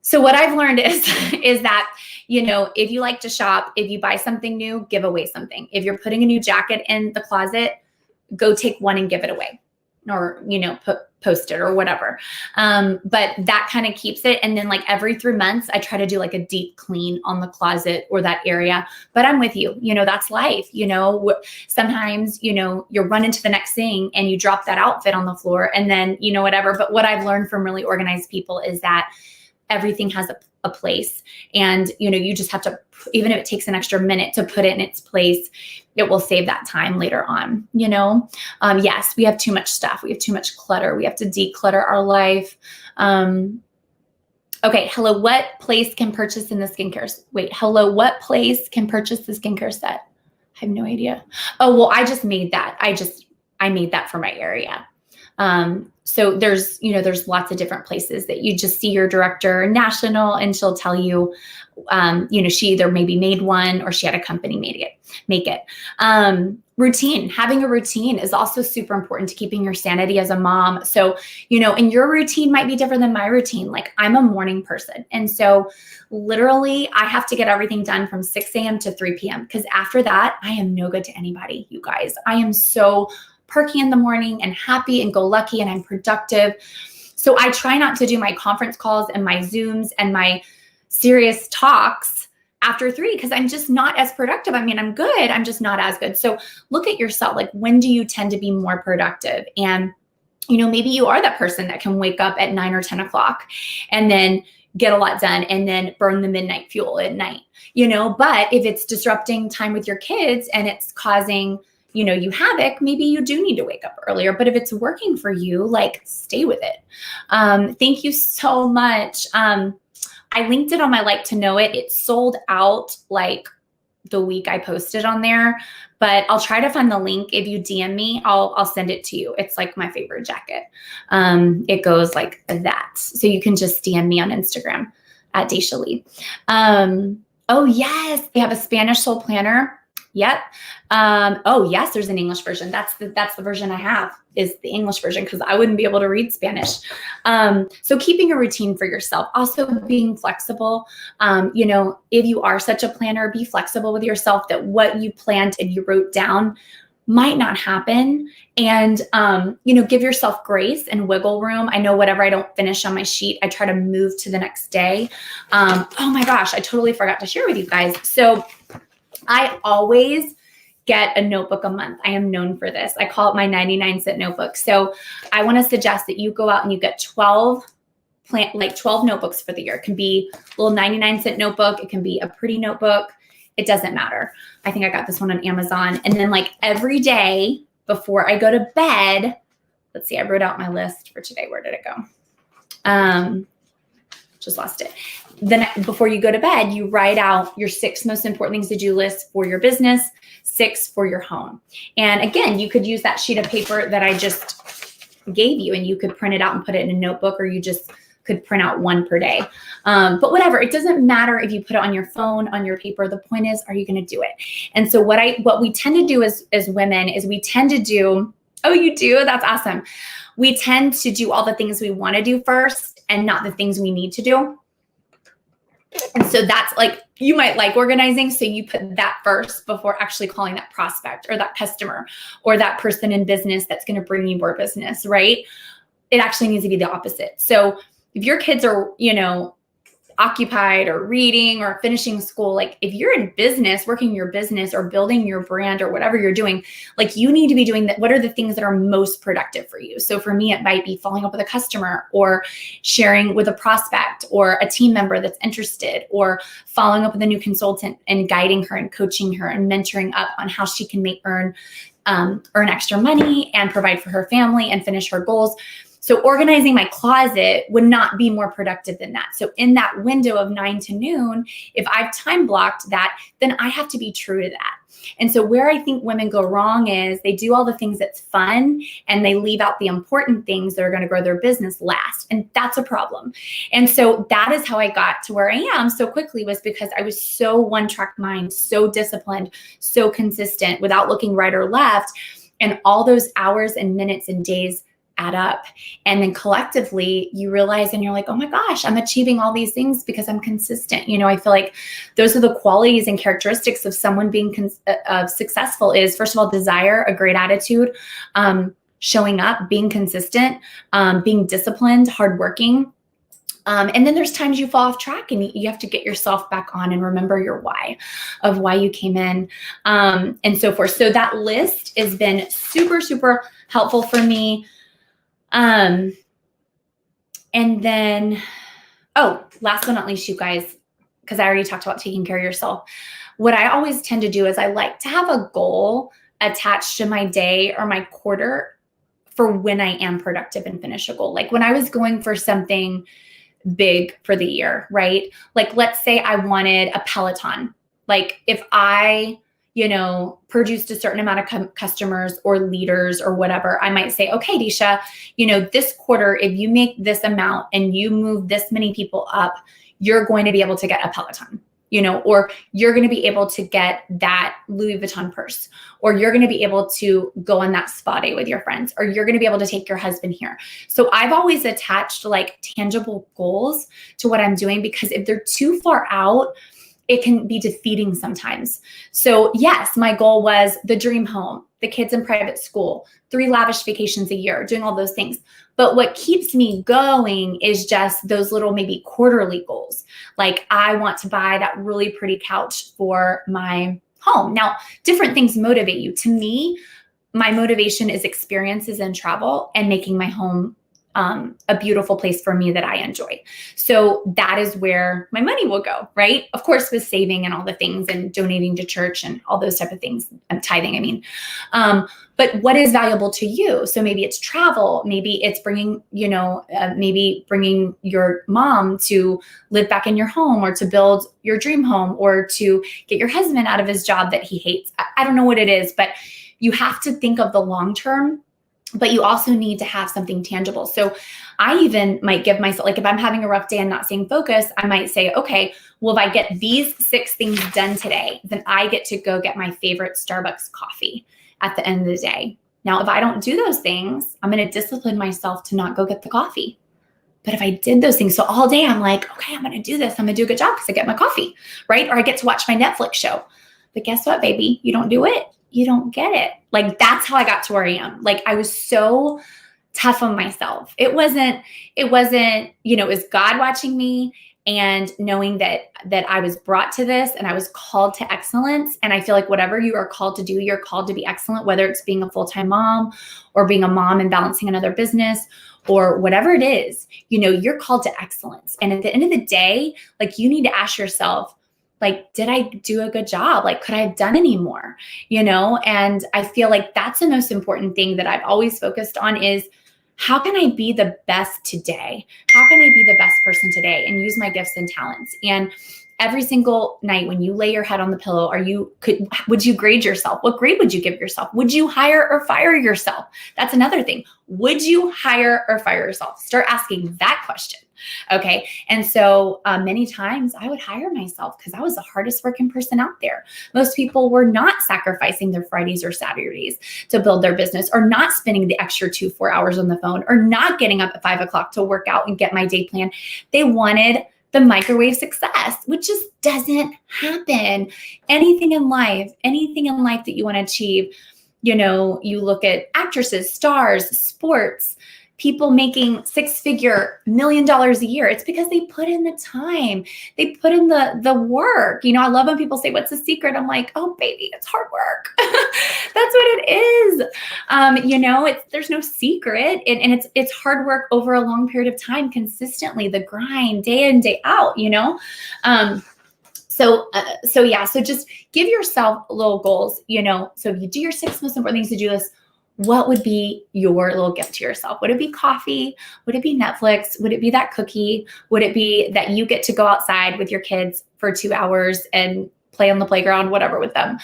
so what I've learned is that, you know, if you like to shop, if you buy something new, give away something. If you're putting a new jacket in the closet, go take one and give it away, or, you know, post it or whatever. But that kind of keeps it. And then, like, every 3 months, I try to do like a deep clean on the closet or that area. But I'm with you, you know, that's life. You know, sometimes, you know, you run into the next thing and you drop that outfit on the floor, and then, you know, whatever. But what I've learned from really organized people is that everything has a place, and, you know, you just have to, even if it takes an extra minute to put it in its place, it will save that time later on, you know? Yes, we have too much stuff. We have too much clutter. We have to declutter our life. Okay. Hello. What place can purchase in the skincare? Wait, hello. What place can purchase the skincare set? have no idea. Oh, well, I just made that. I made that for my area. So there's lots of different places that you just see your director national, and she'll tell you, she either maybe made one or she had a company make it. Routine, having a routine is also super important to keeping your sanity as a mom. So, and your routine might be different than my routine. Like, I'm a morning person. And so literally I have to get everything done from 6 a.m. to 3 p.m. because after that, I am no good to anybody, you guys. I am so perky in the morning and happy and go lucky, and I'm productive. So I try not to do my conference calls and my Zooms and my serious talks after 3 because I'm just not as productive. I mean, I'm good. I'm just not as good. So look at yourself. Like, when do you tend to be more productive? And, maybe you are that person that can wake up at 9 or 10 o'clock and then get a lot done and then burn the midnight fuel at night, but if it's disrupting time with your kids and it's causing you havoc, maybe you do need to wake up earlier. But if it's working for you, like, stay with it. Thank you so much. I linked it on my Like to Know It. It sold out like the week I posted on there, but I'll try to find the link. If you DM me, I'll send it to you. It's like my favorite jacket. It goes like that. So you can just DM me on Instagram at Dacia Lee. Oh yes, they have a Spanish soul planner. Yep. Oh yes, there's an English version. That's the version I have, is the English version, because I wouldn't be able to read Spanish. So keeping a routine for yourself, also being flexible. If you are such a planner, be flexible with yourself that what you planned and you wrote down might not happen. And, give yourself grace and wiggle room. I know whatever I don't finish on my sheet, I try to move to the next day. Oh my gosh, I totally forgot to share with you guys. So I always get a notebook a month. I am known for this. I call it my 99-cent notebook. So I want to suggest that you go out and you get 12 notebooks for the year. It can be a little 99-cent notebook. It can be a pretty notebook. It doesn't matter. I think I got this one on Amazon. And then every day before I go to bed, let's see, I wrote out my list for today. Where did it go? Just lost it. Then before you go to bed, you write out your 6 most important things to do list for your business, 6 for your home. And again, you could use that sheet of paper that I just gave you, and you could print it out and put it in a notebook, or you just could print out 1 per day. But whatever, it doesn't matter if you put it on your phone, on your paper. The point is, are you going to do it? And so what we tend to do as women is we tend to do, oh, you do? That's awesome. We tend to do all the things we want to do first and not the things we need to do. And so that's you might like organizing, so you put that first before actually calling that prospect or that customer or that person in business that's going to bring you more business, right? It actually needs to be the opposite. So if your kids are, occupied or reading or finishing school, if you're in business, working your business or building your brand or whatever you're doing, you need to be doing that. What are the things that are most productive for you? So for me, it might be following up with a customer or sharing with a prospect or a team member that's interested, or following up with a new consultant and guiding her and coaching her and mentoring up on how she can earn extra money and provide for her family and finish her goals. So organizing my closet would not be more productive than that. So in that window of 9 to noon, if I've time blocked that, then I have to be true to that. And so where I think women go wrong is they do all the things that's fun and they leave out the important things that are going to grow their business last. And that's a problem. And so that is how I got to where I am so quickly, was because I was so one-track mind, so disciplined, so consistent without looking right or left. And all those hours and minutes and days add up. And then collectively you realize, and you're like, oh my gosh, I'm achieving all these things because I'm consistent. I feel like those are the qualities and characteristics of someone being successful is, first of all, desire, a great attitude, showing up, being consistent, being disciplined, hardworking. And then there's times you fall off track and you have to get yourself back on and remember your why of why you came in, and so forth. So that list has been super, super helpful for me. And then, last but not least, you guys, because I already talked about taking care of yourself. What I always tend to do is I like to have a goal attached to my day or my quarter for when I am productive and finish a goal. Like when I was going for something big for the year, right? Let's say I wanted a Peloton. If I produced a certain amount of customers or leaders or whatever, I might say, okay, Dacia, this quarter, if you make this amount and you move this many people up, you're going to be able to get a Peloton, or you're going to be able to get that Louis Vuitton purse, or you're going to be able to go on that spa day with your friends, or you're going to be able to take your husband here. So I've always attached like tangible goals to what I'm doing, because if they're too far out, it can be defeating sometimes. So yes, my goal was the dream home, the kids in private school, 3 lavish vacations a year, doing all those things. But what keeps me going is just those little maybe quarterly goals. Like I want to buy that really pretty couch for my home. Now, different things motivate you. To me, my motivation is experiences and travel and making my home a beautiful place for me that I enjoy. So that is where my money will go, right? Of course, with saving and all the things and donating to church and all those type of things, tithing, I mean. But what is valuable to you? So maybe it's travel, maybe it's bringing, maybe bringing your mom to live back in your home, or to build your dream home, or to get your husband out of his job that he hates. I don't know what it is, but you have to think of the long term. But you also need to have something tangible. So I even might give myself, like if I'm having a rough day and not staying focused, I might say, okay, well, if I get these 6 things done today, then I get to go get my favorite Starbucks coffee at the end of the day. Now, if I don't do those things, I'm going to discipline myself to not go get the coffee. But if I did those things, so all day I'm like, okay, I'm going to do this. I'm going to do a good job because I get my coffee, right? Or I get to watch my Netflix show. But guess what, baby? You don't do it, you don't get it. Like that's how I got to where I am. Like I was so tough on myself. It wasn't, it was God watching me and knowing that I was brought to this and I was called to excellence. And I feel like whatever you are called to do, you're called to be excellent, whether it's being a full-time mom or being a mom and balancing another business or whatever it is, you're called to excellence. And at the end of the day, like you need to ask yourself, like, did I do a good job? Like, could I have done any more? And I feel like that's the most important thing that I've always focused on is how can I be the best today? How can I be the best person today and use my gifts and talents? And every single night when you lay your head on the pillow, would you grade yourself? What grade would you give yourself? Would you hire or fire yourself? That's another thing. Would you hire or fire yourself? Start asking that question. Okay. And so many times I would hire myself because I was the hardest working person out there. Most people were not sacrificing their Fridays or Saturdays to build their business, or not spending the extra 2-4 hours on the phone, or not getting up at 5 o'clock to work out and get my day plan. They wanted the microwave success, which just doesn't happen. Anything in life that you want to achieve, you look at actresses, stars, sports, people making 6-figure $1 million a year. It's because they put in the time. They put in the work. I love when people say, what's the secret? I'm like, oh, baby, it's hard work. That's what it is. There's no secret. And it's hard work over a long period of time, consistently, the grind, day in, day out, So just give yourself little goals, so if you do your 6 most important things to do list, what would be your little gift to yourself? Would it be coffee? Would it be Netflix? Would it be that cookie? Would it be that you get to go outside with your kids for 2 hours and play on the playground, whatever with them,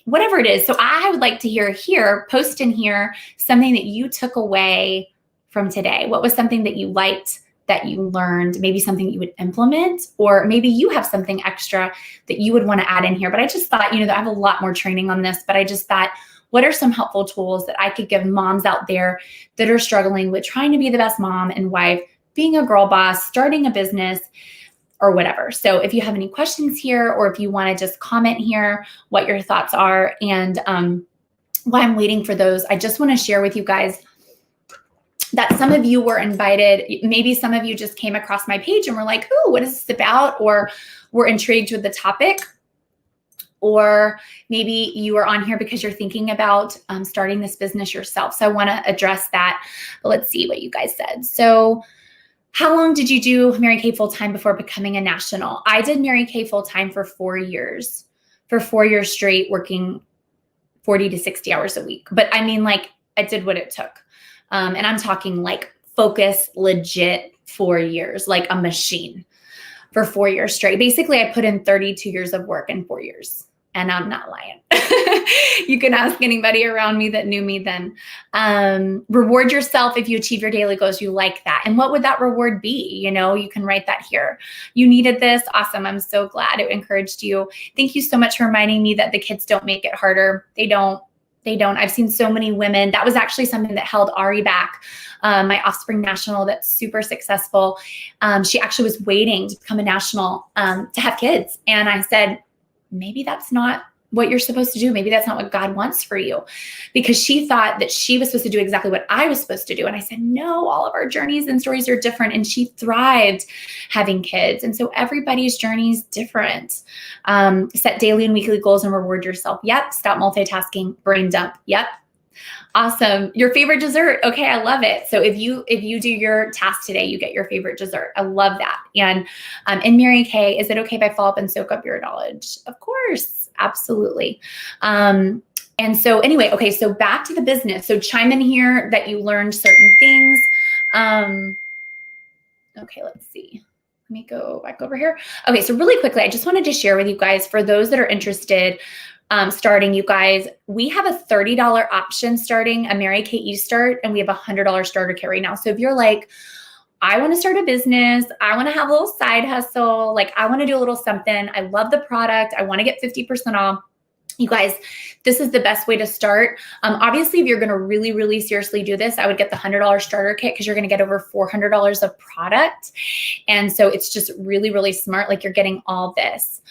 whatever it is. So I would like to post in here something that you took away from today. What was something that you liked, that you learned, maybe something you would implement, or maybe you have something extra that you would want to add in here. But I just thought, that I have a lot more training on this, but I just thought, what are some helpful tools that I could give moms out there that are struggling with trying to be the best mom and wife, being a girl boss, starting a business, or whatever. So if you have any questions here, or if you want to just comment here what your thoughts are, and while I'm waiting for those, I just want to share with you guys that some of you were invited. Maybe some of you just came across my page and were like, "Ooh, what is this about?" Or were intrigued with the topic. Or maybe you are on here because you're thinking about starting this business yourself. So I want to address that. But let's see what you guys said. So how long did you do Mary Kay full-time before becoming a national? I did Mary Kay full-time for 4 years. For 4 years straight, working 40 to 60 hours a week. But I mean, like, I did what it took. And I'm talking like focus, legit 4 years, like a machine for 4 years straight. Basically, I put in 32 years of work in 4 years. And I'm not lying. You can ask anybody around me that knew me then. Reward yourself if you achieve your daily goals. You like that. And what would that reward be? You know, you can write that here. You needed this. Awesome. I'm so glad it encouraged you. Thank you so much for reminding me that the kids don't make it harder. They don't. I've seen so many women. That was actually something that held Ari back. My Offspring National that's super successful. She actually was waiting to become a national to have kids. And I said, maybe that's not what you're supposed to do. Maybe that's not what God wants for you, because she thought that she was supposed to do exactly what I was supposed to do. And I said, no, all of our journeys and stories are different. And she thrived having kids. And so everybody's journey is different. Set daily and weekly goals and reward yourself. Yep. Stop multitasking, brain dump. Yep. Awesome. Your favorite dessert. Okay. I love it. So if you do your task today, you get your favorite dessert. I love that. And Mary Kay, is it okay if I follow up and soak up your knowledge? Of course. Absolutely. And so anyway, okay. So back to the business. So chime in here that you learned certain things. Okay. Let's see. Let me go back over here. Okay. So really quickly, I just wanted to share with you guys, for those that are interested, starting, you guys, we have a $30 option starting a Mary Kay eStart, and we have a $100 starter kit right now. So if you're like, I want to start a business, I want to have a little side hustle, like I want to do a little something, I love the product, I want to get 50% off. You guys, this is the best way to start. Obviously, if you're going to really, really seriously do this, I would get the $100 starter kit, because you're going to get over $400 of product. And so it's just really, really smart. Like, you're getting all this.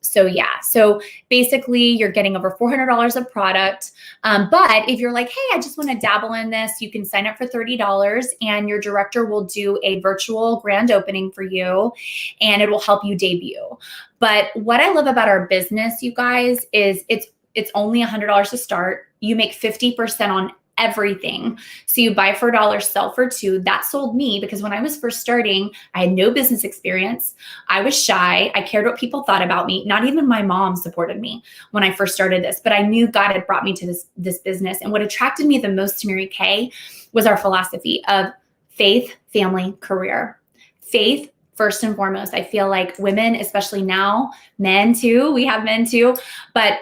So yeah, so basically you're getting over $400 of product. But if you're like, hey, I just want to dabble in this, you can sign up for $30, and your director will do a virtual grand opening for you, and it will help you debut. But what I love about our business, you guys, is it's only $100 to start. You make 50% on everything. So you buy for $1, sell for $2. That sold me, because when I was first starting, I had no business experience. I was shy. I cared what people thought about me. Not even my mom supported me when I first started this, but I knew God had brought me to this business. And what attracted me the most to Mary Kay was our philosophy of faith, family, career. Faith first and foremost. I feel like women, especially now, men too, we have men too, but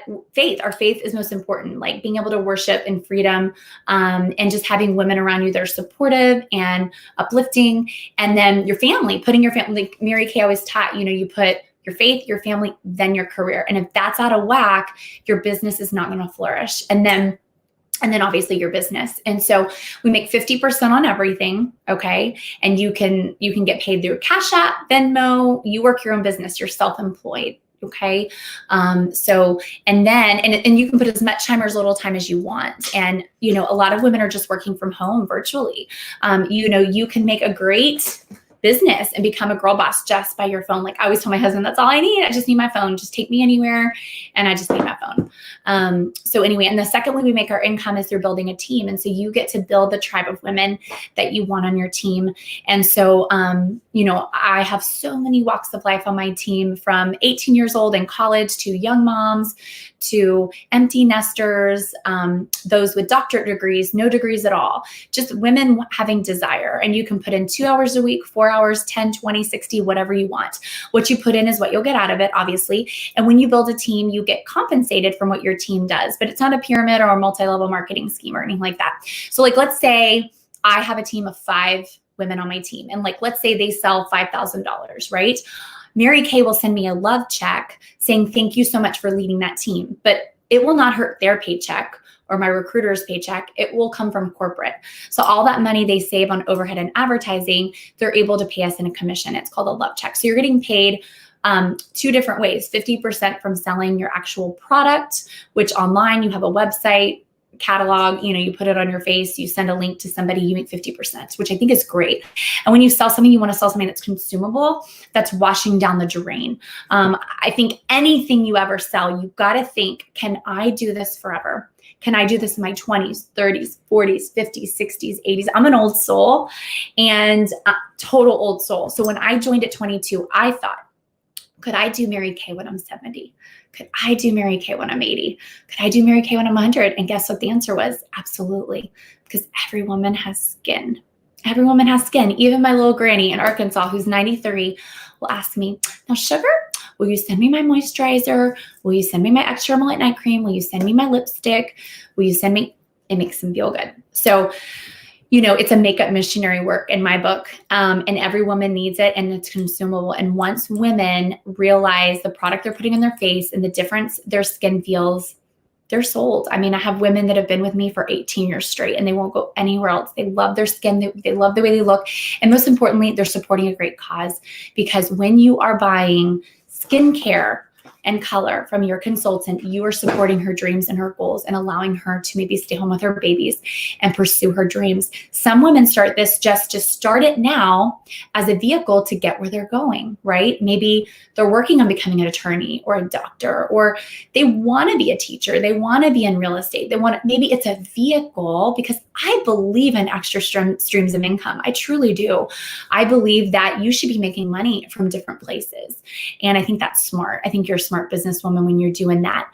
our faith is most important, like being able to worship in freedom, and just having women around you that are supportive and uplifting. And then your family, putting your family, like Mary Kay always taught, you put your faith, your family, then your career. And if that's out of whack, your business is not going to flourish. And then obviously your business. And so we make 50% on everything. Okay. And you can get paid through Cash App, Venmo, you work your own business, you're self-employed. Okay. So, and you can put as much time or as little time as you want. And, a lot of women are just working from home virtually. You can make a great business and become a girl boss just by your phone. Like I always tell my husband, that's all I need. I just need my phone. Just take me anywhere. And I just need my phone. So anyway, and the second way we make our income is through building a team. And so you get to build the tribe of women that you want on your team. And so, I have so many walks of life on my team, from 18 years old in college to young moms to empty nesters, those with doctorate degrees, no degrees at all, just women having desire. And you can put in 2 hours a week, 4 hours, 10, 20, 60, whatever you want. What you put in is what you'll get out of it, obviously. And when you build a team, you get compensated from what your team does, but it's not a pyramid or a multi-level marketing scheme or anything like that. So like, let's say I have a team of 5 women on my team, and let's say they sell $5,000, right? Mary Kay will send me a love check saying, thank you so much for leading that team. But it will not hurt their paycheck or my recruiter's paycheck. It will come from corporate. So all that money they save on overhead and advertising, they're able to pay us in a commission. It's called a love check. So you're getting paid 2 different ways: 50% from selling your actual product, which online you have a website, catalog, you put it on your face, you send a link to somebody, you make 50%, which I think is great. And when you sell something, you want to sell something that's consumable, that's washing down the drain. I think anything you ever sell, you've got to think, can I do this forever? Can I do this in my 20s, 30s, 40s, 50s, 60s, 80s? I'm an old soul, and total old soul. So when I joined at 22, I thought, could I do Mary Kay when I'm 70? Could I do Mary Kay when I'm 80? Could I do Mary Kay when I'm 100? And guess what the answer was? Absolutely. Because every woman has skin. Every woman has skin. Even my little granny in Arkansas, who's 93, will ask me, now, Sugar, Will you send me my moisturizer? Will you send me my extra Emulate night cream? Will you send me my lipstick? Will you send me, it makes them feel good. So, you know, it's a makeup missionary work in my book, and every woman needs it, and it's consumable. And once women realize the product they're putting in their face and the difference their skin feels, they're sold. I mean, I have women that have been with me for 18 years straight and they won't go anywhere else. They love their skin. They love the way they look. And most importantly, they're supporting a great cause, because when you are buying skincare and color from your consultant, you are supporting her dreams and her goals and allowing her to maybe stay home with her babies and pursue her dreams. Some women start this just to start it now as a vehicle to get where they're going, right? Maybe they're working on becoming an attorney or a doctor, or they want to be a teacher. They want to be in real estate. Maybe it's a vehicle, because I believe in extra streams of income. I truly do. I believe that you should be making money from different places. And I think that's smart. I think you're a smart businesswoman when you're doing that.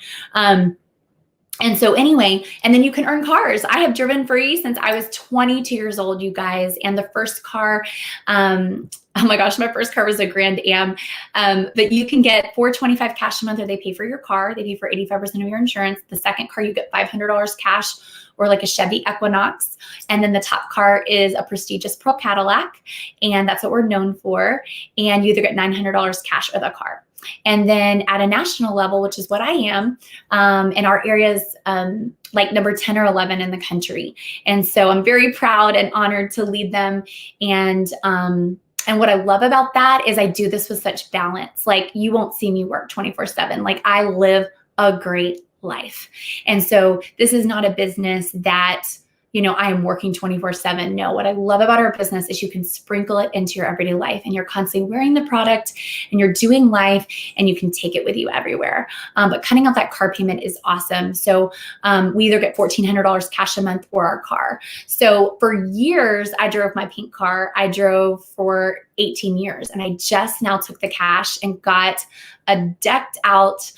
And so anyway, and then you can earn cars. I have driven free since I was 22 years old, you guys. And the first car, oh my gosh, my first car was a Grand Am. But you can get $425 cash a month, or they pay for your car. They pay for 85% of your insurance. The second car, you get $500 cash, or like a Chevy Equinox. And then the top car is a prestigious Pearl Cadillac. And that's what we're known for. And you either get $900 cash or the car. And then at a national level, which is what I am, in our areas, like number 10 or 11 in the country. And so I'm very proud and honored to lead them. And what I love about that is I do this with such balance. Like, you won't see me work 24/7. Like, I live a great life. And so this is not a business that, you know, I am working 24/7. No, what I love about our business is you can sprinkle it into your everyday life, and you're constantly wearing the product and you're doing life, and you can take it with you everywhere. But cutting out that car payment is awesome. So we either get $1,400 cash a month or our car. So for years, I drove my pink car. I drove for 18 years, and I just now took the cash and got a decked out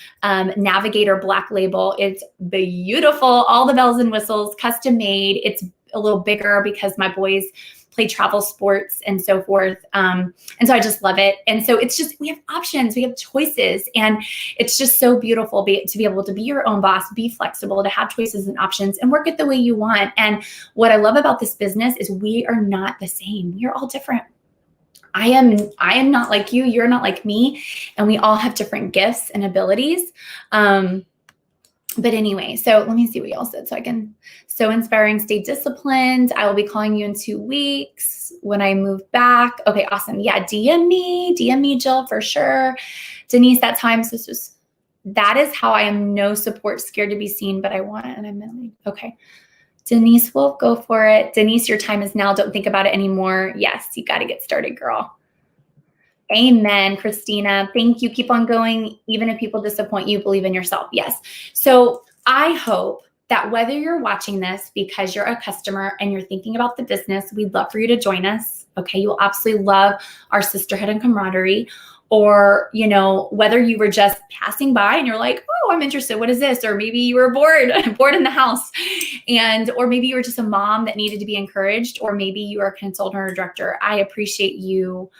Navigator Black Label. It's beautiful, all the bells and whistles, custom made. It's a little bigger because my boys play travel sports and so forth. And so I just love it. And so it's just, we have options, we have choices, and it's just so beautiful to be able to be your own boss, be flexible, to have choices and options, and work it the way you want. And what I love about this business is we are not the same. We are all different. I am not like you, you're not like me, and we all have different gifts and abilities. But anyway, so let me see what y'all said. So inspiring, stay disciplined. I will be calling you in 2 weeks when I move back. Okay, awesome. Yeah, DM me, Jill, for sure. Denise, that's how that is how I am no support, scared to be seen, but I want it, and I'm in. Okay. Denise will go for it. Denise, your time is now. Don't think about it anymore. Yes, you got to get started, girl. Amen, Christina. Thank you. Keep on going. Even if people disappoint you, believe in yourself. Yes. So I hope that whether you're watching this because you're a customer and you're thinking about the business, we'd love for you to join us. Okay. You'll absolutely love our sisterhood and camaraderie. Or, you know, whether you were just passing by and you're like, oh, I'm interested. What is this? Or maybe you were bored in the house. Or maybe you were just a mom that needed to be encouraged. Or maybe you are a consultant or a director. I appreciate you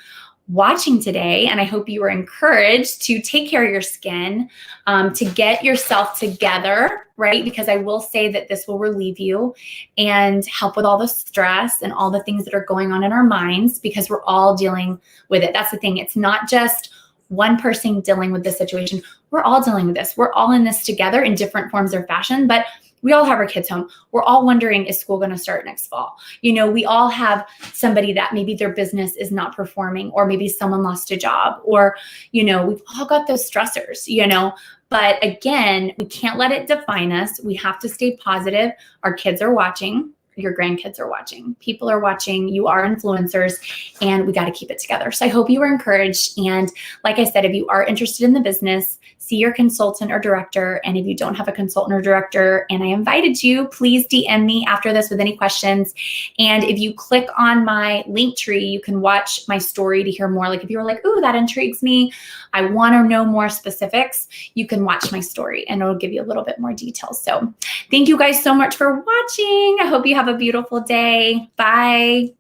watching today, and I hope you were encouraged to take care of your skin, to get yourself together, right? Because I will say that this will relieve you and help with all the stress and all the things that are going on in our minds, because we're all dealing with it. That's the thing. It's not just one person dealing with this situation. We're all dealing with this. We're all in this together in different forms or fashion, but we all have our kids home. We're all wondering, is school going to start next fall? You know, we all have somebody that maybe their business is not performing, or maybe someone lost a job, or, you know, we've all got those stressors, you know, but again, we can't let it define us. We have to stay positive. Our kids are watching. Your grandkids are watching. People are watching. You are influencers, and we got to keep it together. So I hope you were encouraged. And like I said, if you are interested in the business, see your consultant or director. And if you don't have a consultant or director and I invited you, please DM me after this with any questions. And if you click on my link tree, you can watch my story to hear more. Like if you were like, ooh, that intrigues me, I want to know more specifics, you can watch my story and it'll give you a little bit more details. So thank you guys so much for watching. I hope you have a beautiful day. Bye.